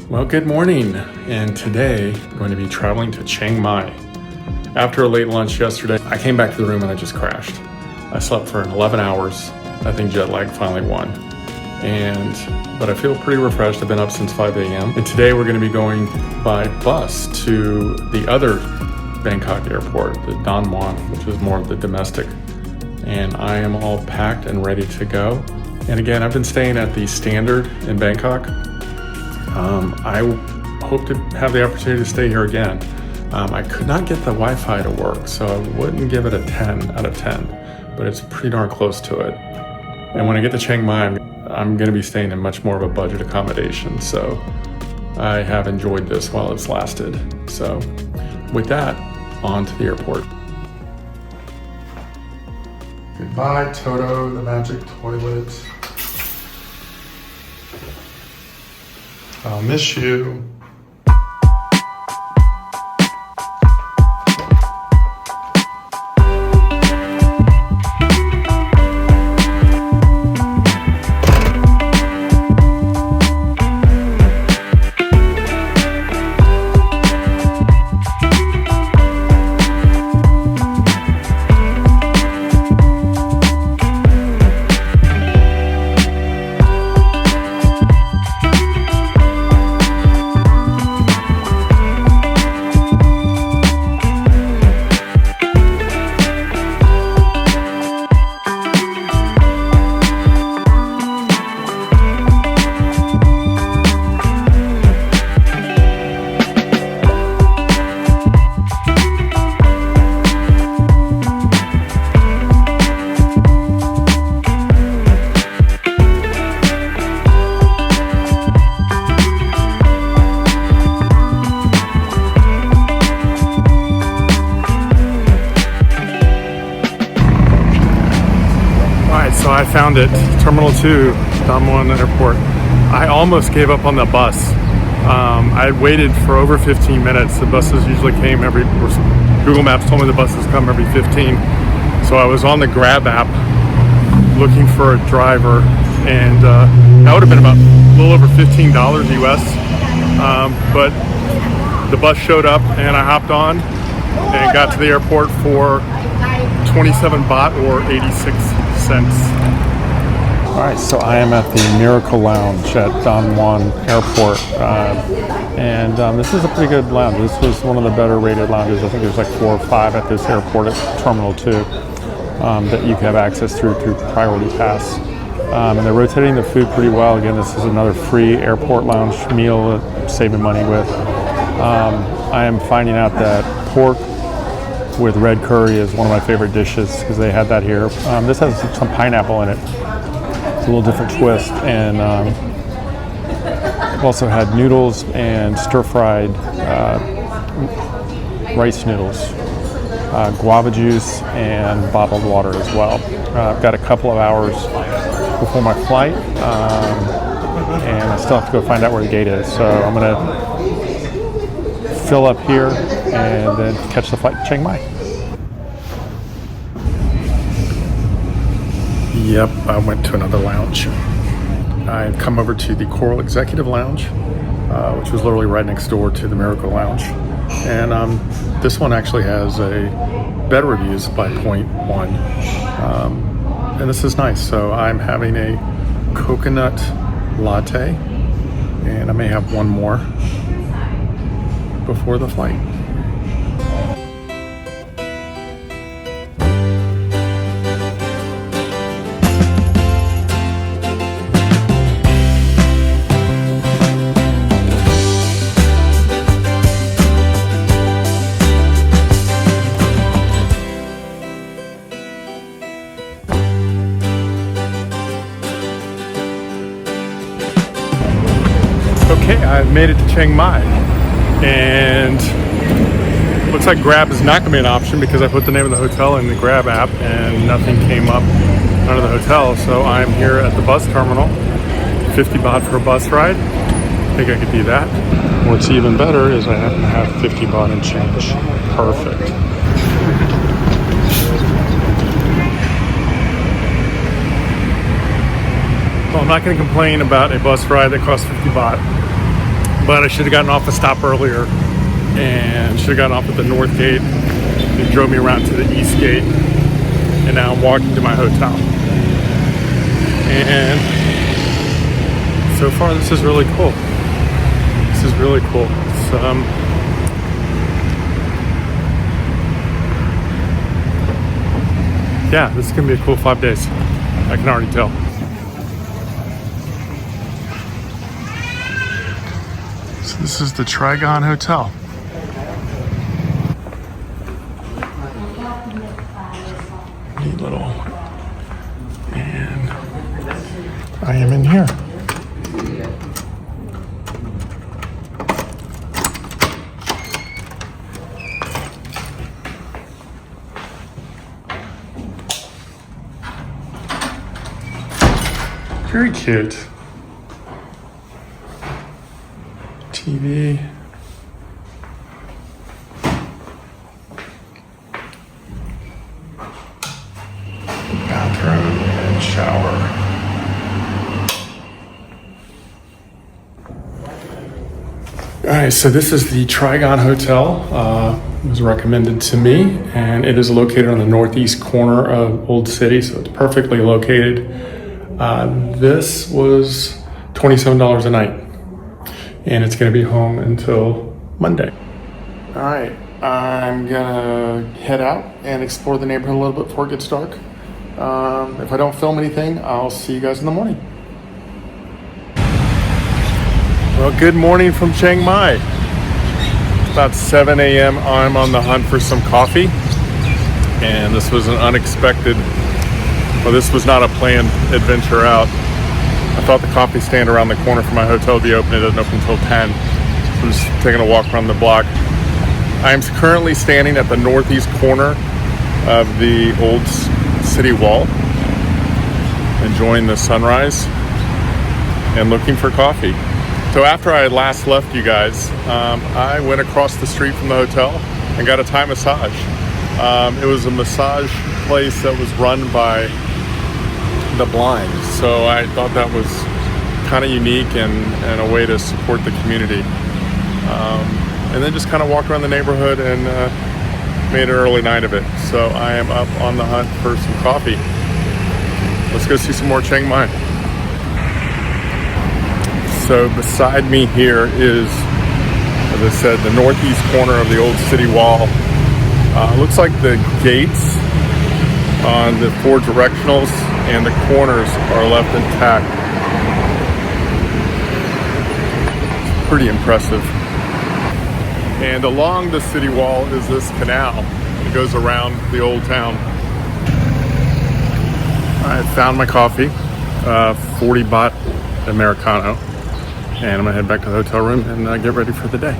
Well, good morning, and today I'm going to be traveling to Chiang Mai. After a late lunch yesterday, I came back to the room and I just crashed. I slept for 11 hours. I think jet lag finally won. But I feel pretty refreshed. I've been up since 5 a.m. And today we're going to be going by bus to the other Bangkok airport, the Don Muang, which is more of the domestic. And I am all packed and ready to go. And again, I've been staying at the Standard in Bangkok. I hope to have the opportunity to stay here again. I could not get the Wi-Fi to work, so I wouldn't give it a 10 out of 10, but it's pretty darn close to it. And when I get to Chiang Mai, I'm going to be staying in much more of a budget accommodation, so I have enjoyed this while it's lasted. So with that, on to the airport. Goodbye, Toto, the magic toilet. I'll miss you. So I found it, Terminal 2, Don Muang Airport. I almost gave up on the bus. I waited for over 15 minutes. The buses usually came Google Maps told me the buses come every 15. So I was on the Grab app looking for a driver, and that would have been about a little over $15 US. But the bus showed up and I hopped on and got to the airport for 27 baht or 86 cents. All right, so I am at the Miracle Lounge at Don Muang Airport, and this is a pretty good lounge. This was one of the better rated lounges. I think there's like 4 or 5 at this airport at Terminal 2 that you can have access through Priority Pass. And they're rotating the food pretty well. Again, this is another free airport lounge meal that I'm saving money with. I am finding out that pork with red curry is one of my favorite dishes because they had that here. This has some pineapple in it. It's a little different twist. And I've also had noodles and stir-fried rice noodles, guava juice, and bottled water as well. I've got a couple of hours before my flight, and I still have to go find out where the gate is. So I'm gonna fill up here and then catch the flight to Chiang Mai. Yep, I went to another lounge. I had come over to the Coral Executive Lounge, which was literally right next door to the Miracle Lounge. And this one actually has a better reviews by 0.1. And this is nice. So I'm having a coconut latte, and I may have one more before the flight. Okay, I've made it to Chiang Mai, and looks like Grab is not going to be an option because I put the name of the hotel in the Grab app and nothing came up under the hotel. So I'm here at the bus terminal, 50 baht for a bus ride. I think I could do that. What's even better is I happen to have 50 baht in change. Perfect. Well, I'm not going to complain about a bus ride that costs 50 baht. but I should have gotten off a stop earlier and should have gotten off at the north gate. It drove me around to the east gate, and now I'm walking to my hotel. And so far, this is really cool. This is really cool. Yeah, this is gonna be a cool 5 days. I can already tell. So this is the Tri Gong Hotel. Neat little, and I am in here. Very cute. TV. Bathroom and shower. All right, so this is the Tri Gong Hotel. It was recommended to me, and it is located on the northeast corner of Old City, so it's perfectly located. This was $27 a night, and it's going to be home until Monday. All right, I'm gonna head out and explore the neighborhood a little bit before it gets dark. If I don't film anything, I'll see you guys in the morning. Well, good morning from Chiang Mai. It's about 7 a.m. I'm on the hunt for some coffee, and this was an unexpected. Well, this was not a planned adventure out. I thought the coffee stand around the corner from my hotel would be open. It doesn't open until 10. So I'm just taking a walk around the block. I am currently standing at the northeast corner of the old city wall, enjoying the sunrise and looking for coffee. So after I last left you guys, I went across the street from the hotel and got a Thai massage. It was a massage place that was run by the blind, so I thought that was kind of unique and a way to support the community. And then just kind of walked around the neighborhood and made an early night of it. So I am up on the hunt for some coffee. Let's go see some more Chiang Mai. So beside me here is, as I said, the northeast corner of the old city wall. Looks like the gates on the 4 directionals and the corners are left intact. Pretty impressive. And along the city wall is this canal that goes around the old town. I found my coffee, 40 baht Americano, and I'm gonna head back to the hotel room and get ready for the day.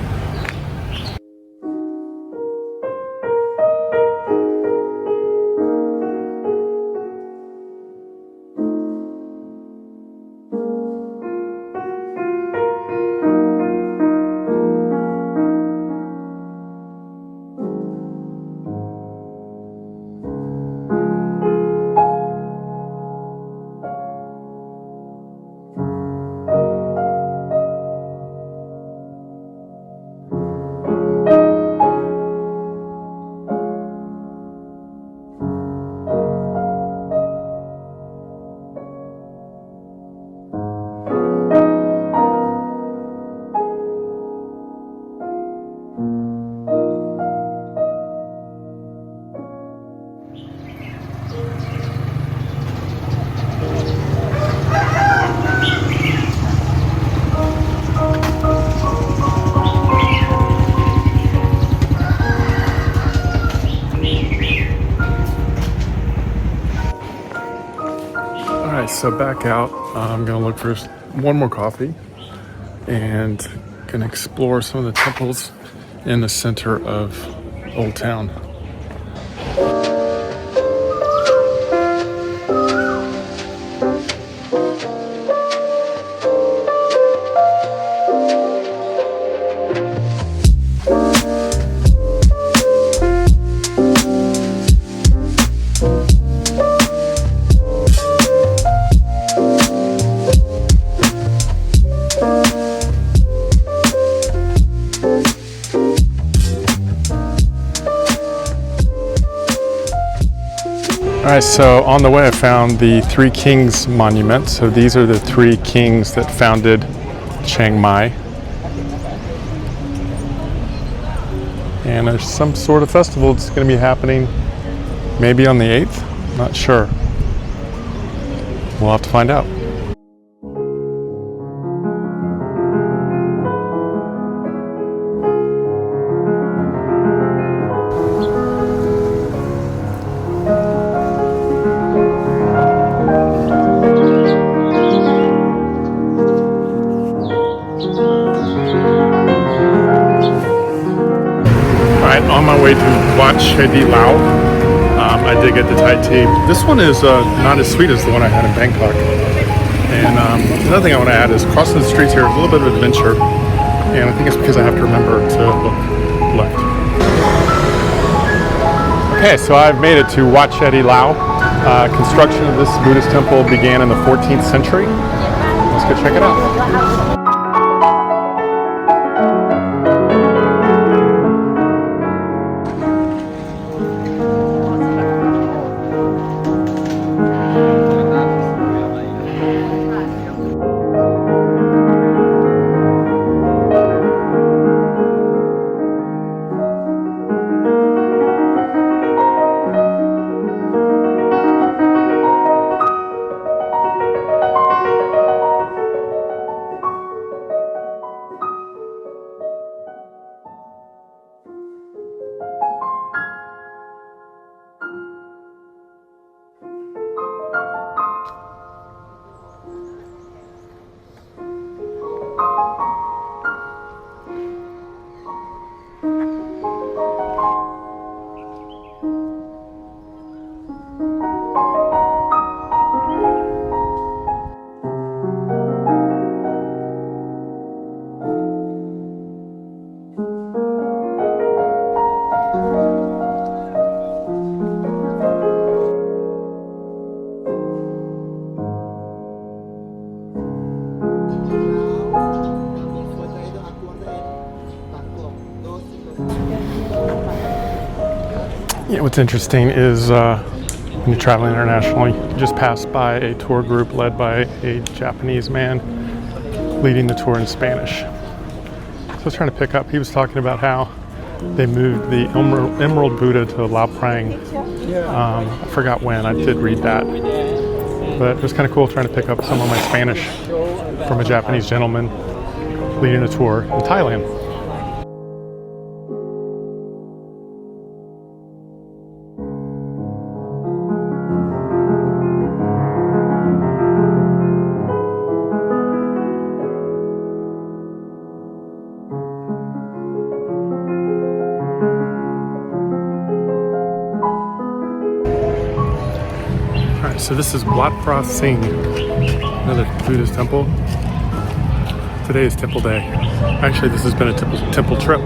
So back out, I'm gonna look for one more coffee and gonna explore some of the temples in the center of Old Town. Alright, so on the way I found the Three Kings monument. So these are the three kings that founded Chiang Mai. And there's some sort of festival that's going to be happening maybe on the 8th. Not sure. We'll have to find out. On my way to Wat Chedi Luang, I did get the Thai tea. This one is not as sweet as the one I had in Bangkok. And another thing I want to add is crossing the streets here is a little bit of adventure. And I think it's because I have to remember to look left. Okay, so I've made it to Wat Chedi Luang. Construction of this Buddhist temple began in the 14th century. Let's go check it out. Yeah, what's interesting is when you're traveling internationally, you just pass by a tour group led by a Japanese man leading the tour in Spanish. So I was trying to pick up, he was talking about how they moved the Emerald Buddha to Lao Prang. I forgot when, I did read that. But it was kind of cool trying to pick up some of my Spanish from a Japanese gentleman leading a tour in Thailand. So this is Wat Singh, another Buddhist temple. Today is temple day. Actually, this has been a temple trip.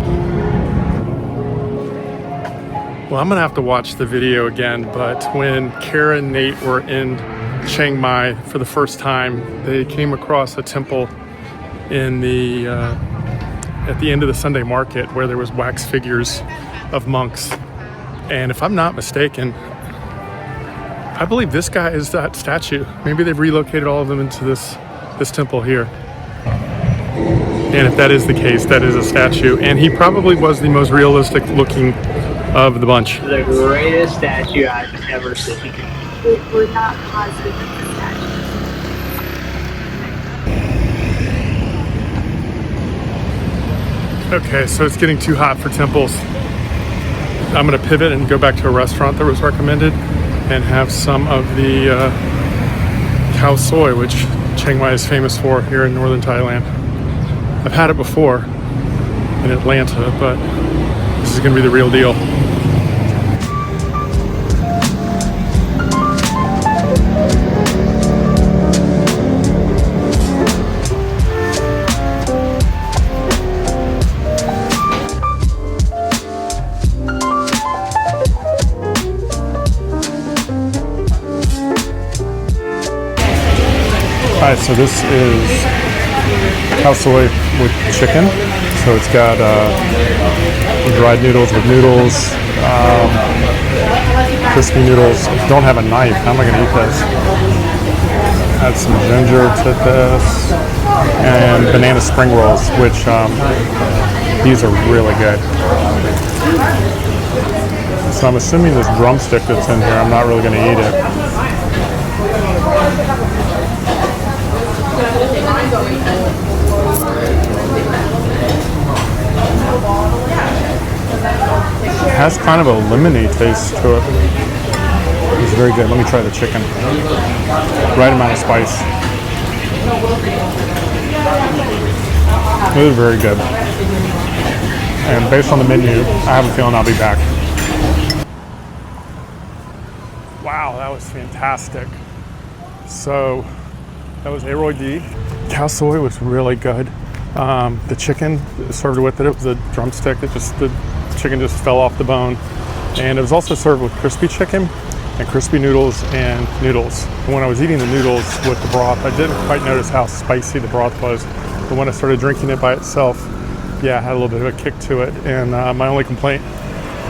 Well, I'm gonna have to watch the video again, but when Kara and Nate were in Chiang Mai for the first time, they came across a temple in the at the end of the Sunday market where there was wax figures of monks. And if I'm not mistaken, I believe this guy is that statue. Maybe they've relocated all of them into this temple here. And if that is the case, that is a statue. And he probably was the most realistic looking of the bunch. The greatest statue I've ever seen. We're not positive of the statue. Okay, so it's getting too hot for temples. I'm gonna pivot and go back to a restaurant that was recommended and have some of the Khao Soi, which Chiang Mai is famous for here in northern Thailand. I've had it before in Atlanta, but this is gonna be the real deal. Alright, so this is Khao Soi with chicken. So it's got dried noodles with noodles, crispy noodles. I don't have a knife. How am I going to eat this? Add some ginger to this. And banana spring rolls, which these are really good. So I'm assuming this drumstick that's in here, I'm not really going to eat it. It has kind of a lemony taste to it. It's very good. Let me try the chicken. Right amount of spice. It is very good. And based on the menu, I have a feeling I'll be back. Wow, that was fantastic. So that was Aroy Dee. Khao Soi was really good. The chicken served with it was a drumstick. The chicken just fell off the bone. And it was also served with crispy chicken and crispy noodles and noodles. And when I was eating the noodles with the broth, I didn't quite notice how spicy the broth was. But when I started drinking it by itself, yeah, it had a little bit of a kick to it. And my only complaint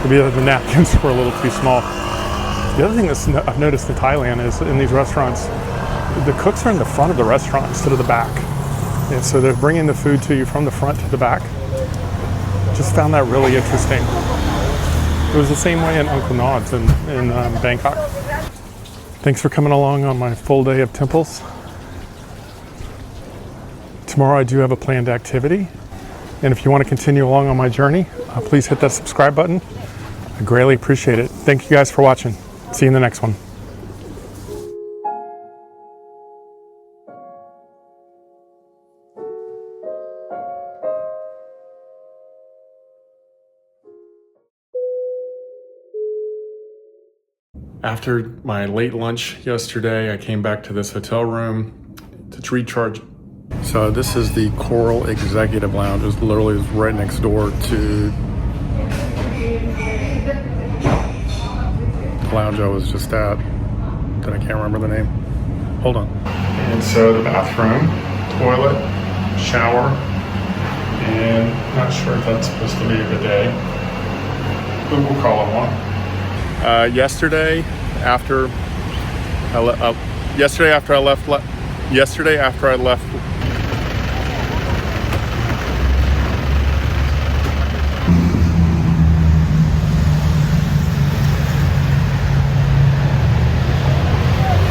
would be that the napkins were a little too small. The other thing that I've noticed in Thailand is in these restaurants, the cooks are in the front of the restaurant instead of the back. And so they're bringing the food to you from the front to the back. Just found that really interesting. It was the same way in Uncle Nod's in Bangkok. Thanks for coming along on my full day of temples. Tomorrow I do have a planned activity. And if you want to continue along on my journey, please hit that subscribe button. I greatly appreciate it. Thank you guys for watching. See you in the next one. After my late lunch yesterday, I came back to this hotel room to recharge. So this is the Coral Executive Lounge. It's literally right next door to the lounge I was just at, that I can't remember the name. Hold on. And so the bathroom, toilet, shower, and not sure if that's supposed to be a bidet, but we'll call it one. Yesterday after I left